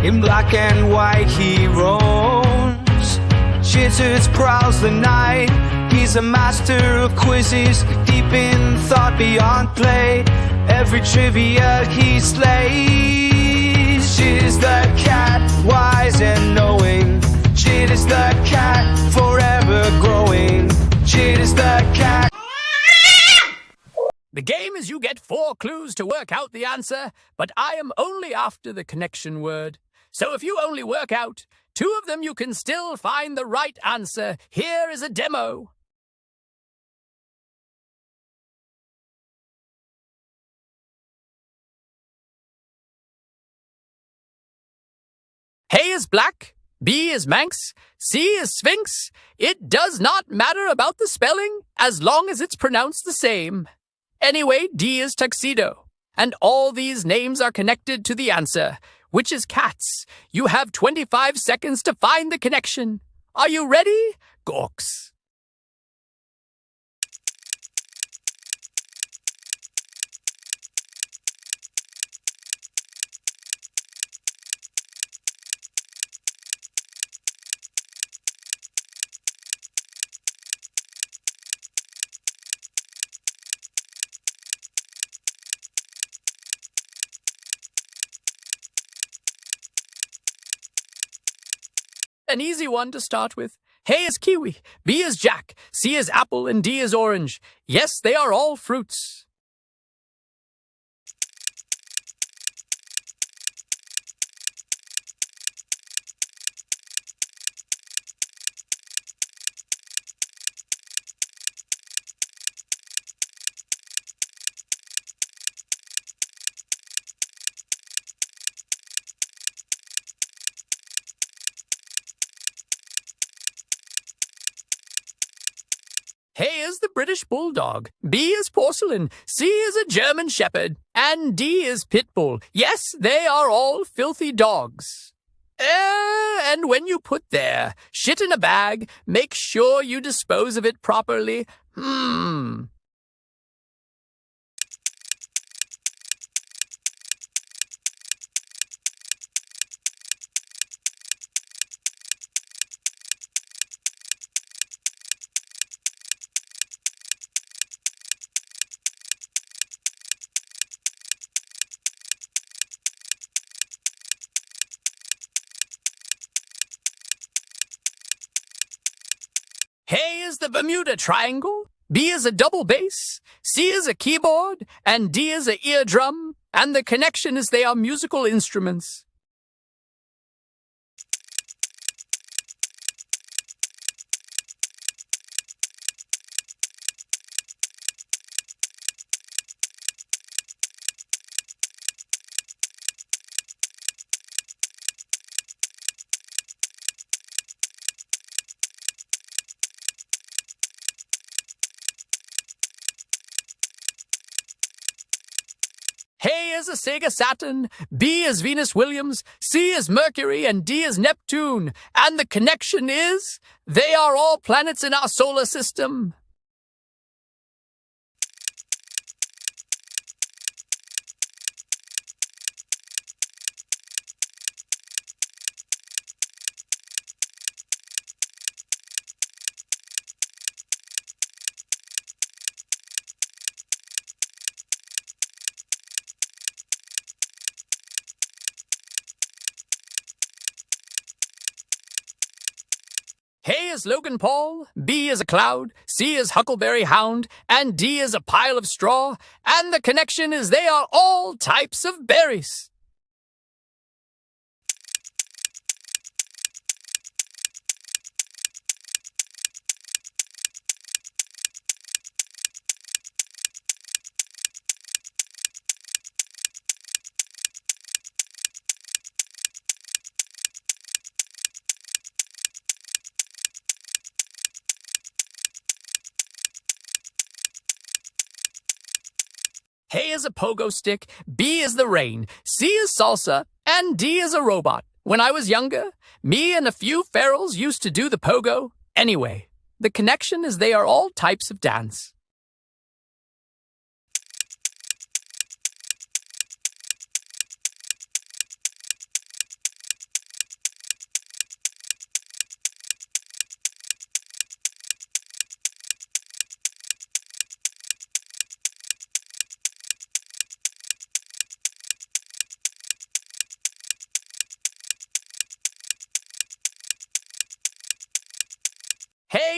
In black and white he roams. Jitters prowls the night. He's a master of quizzes, deep in thought beyond play. Every trivia he slays. Jitters the cat, wise and knowing. Jitters the cat, forever growing. Jitters the cat. The game is you get 4 clues to work out the answer, but I am only after the connection word. So if you only work out 2 of them, you can still find the right answer. Here is a demo. A is black, B is Manx, C is Sphinx. It does not matter about the spelling as long as it's pronounced the same. Anyway, D is tuxedo. And all these names are connected to the answer, which is cats. You have 25 seconds to find the connection. Are you ready? Gawks. An easy one to start with. A is kiwi, B is jack, C is apple, and D is orange. Yes, they are all fruits. A is the British Bulldog, B is porcelain, C is a German Shepherd, and D is Pitbull. Yes, they are all filthy dogs. And when you put their shit in a bag, make sure you dispose of it properly. A is the Bermuda Triangle, B is a double bass, C is a keyboard, and D is an eardrum, and the connection is they are musical instruments. A is a Sega Saturn, B is Venus Williams, C is Mercury, and D is Neptune. And the connection is they are all planets in our solar system. A is Logan Paul, B is a cloud, C is Huckleberry Hound, and D is a pile of straw. And the connection is they are all types of berries. A is a pogo stick, B is the rain, C is salsa, and D is a robot. When I was younger, me and a few ferals used to do the pogo. Anyway, the connection is they are all types of dance.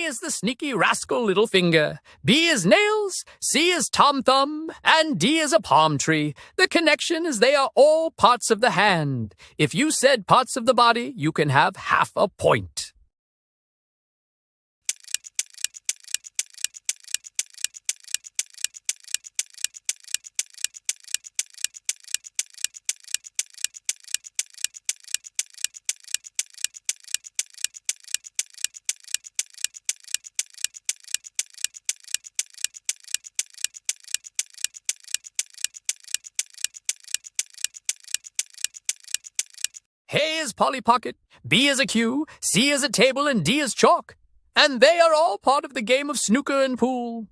A is the sneaky rascal little finger. B is nails, C is Tom Thumb, and D is a palm tree. The connection is they are all parts of the hand. If you said parts of the body, you can have half a point. A is Polly Pocket, B is a cue, C is a table, and D is chalk. And they are all part of the game of snooker and pool.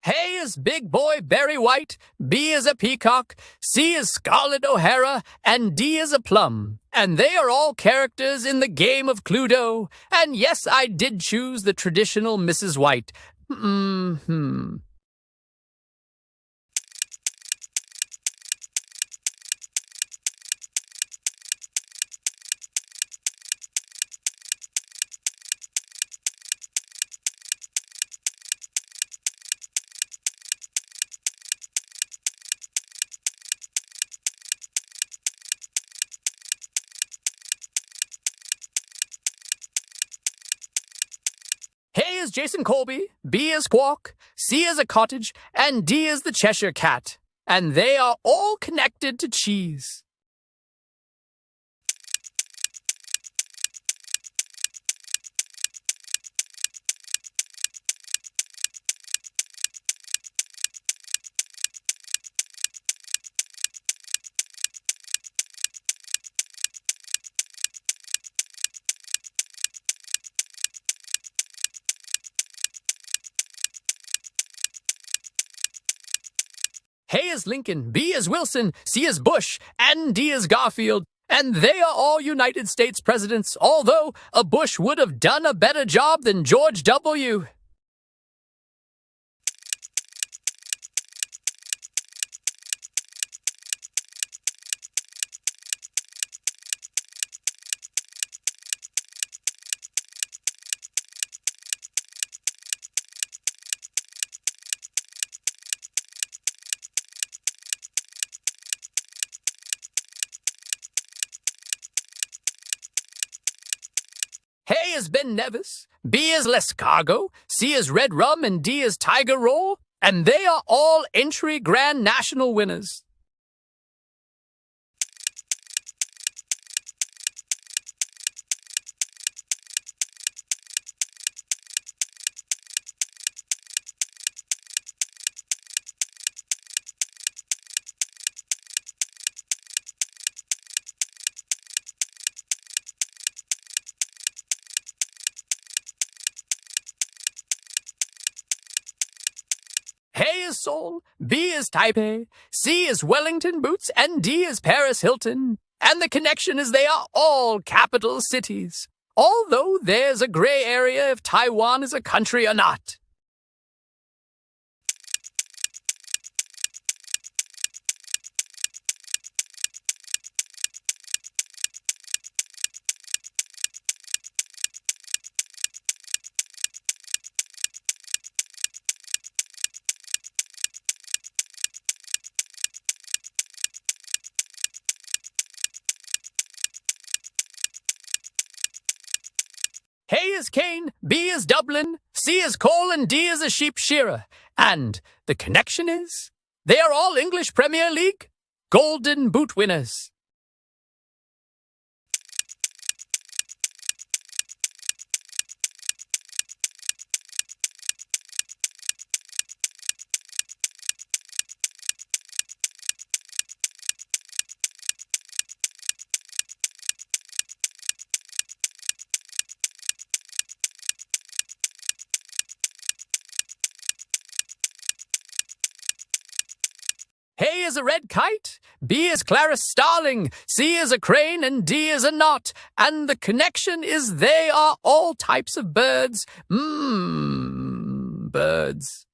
A is Big Boy Barry White, B is a peacock, C is Scarlett O'Hara, and D is a plum. And they are all characters in the game of Cluedo. And yes, I did choose the traditional Mrs. White. A is Jason Colby, B is Quark, C is a cottage, and D is the Cheshire Cat. And they are all connected to cheese. A is Lincoln, B is Wilson, C is Bush, and D is Garfield. And they are all United States presidents, although a Bush would have done a better job than George W. A is Ben Nevis, B is Lescargo, C is Red Rum, and D is Tiger Roll. And they are all entry Grand National winners. A is Seoul, B is Taipei, C is Wellington Boots, and D is Paris Hilton. And the connection is they are all capital cities, although there's a gray area if Taiwan is a country or not. A is Kane, B is Dublin, C is Cole, and D is a sheep shearer. And the connection is they are all English Premier League Golden Boot winners. is a red kite, B is Clarice Starling, C is a crane, and D is a knot. And the connection is they are all types of birds. Birds.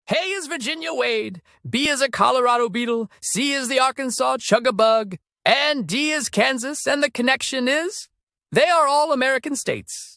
A is Virginia Wade, B is a Colorado beetle, C is the Arkansas chugabug, and D is Kansas, and the connection is they are all American states.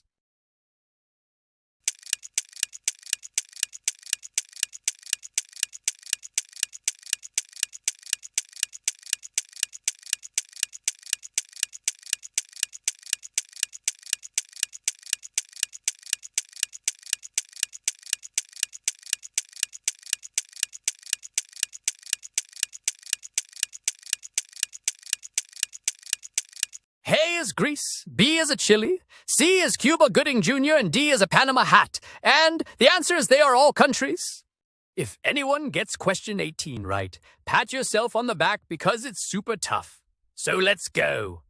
A is Greece, B is a Chile, C is Cuba Gooding Jr., and D is a Panama hat. And the answer is they are all countries. If anyone gets question 18 right, pat yourself on the back because it's super tough. So let's go.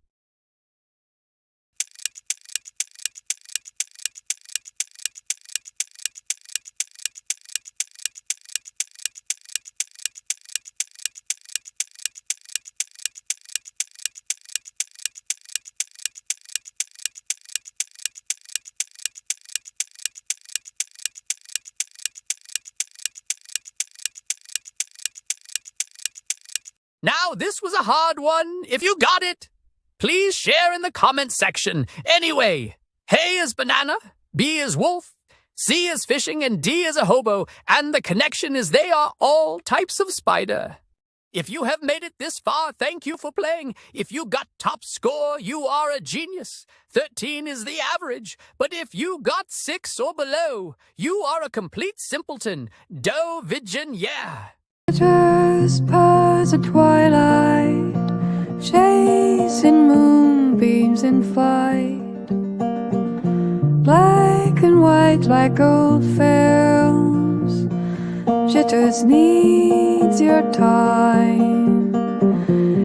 Now, this was a hard one. If you got it, please share in the comment section. Anyway, A is banana, B is wolf, C is fishing, and D is a hobo. And the connection is they are all types of spider. If you have made it this far, thank you for playing. If you got top score, you are a genius. 13 is the average. But if you got 6 or below, you are a complete simpleton. Doe Vidgen, yeah. Jitters past the twilight, chasing moonbeams in flight, black and white like old films. Jitters needs your time.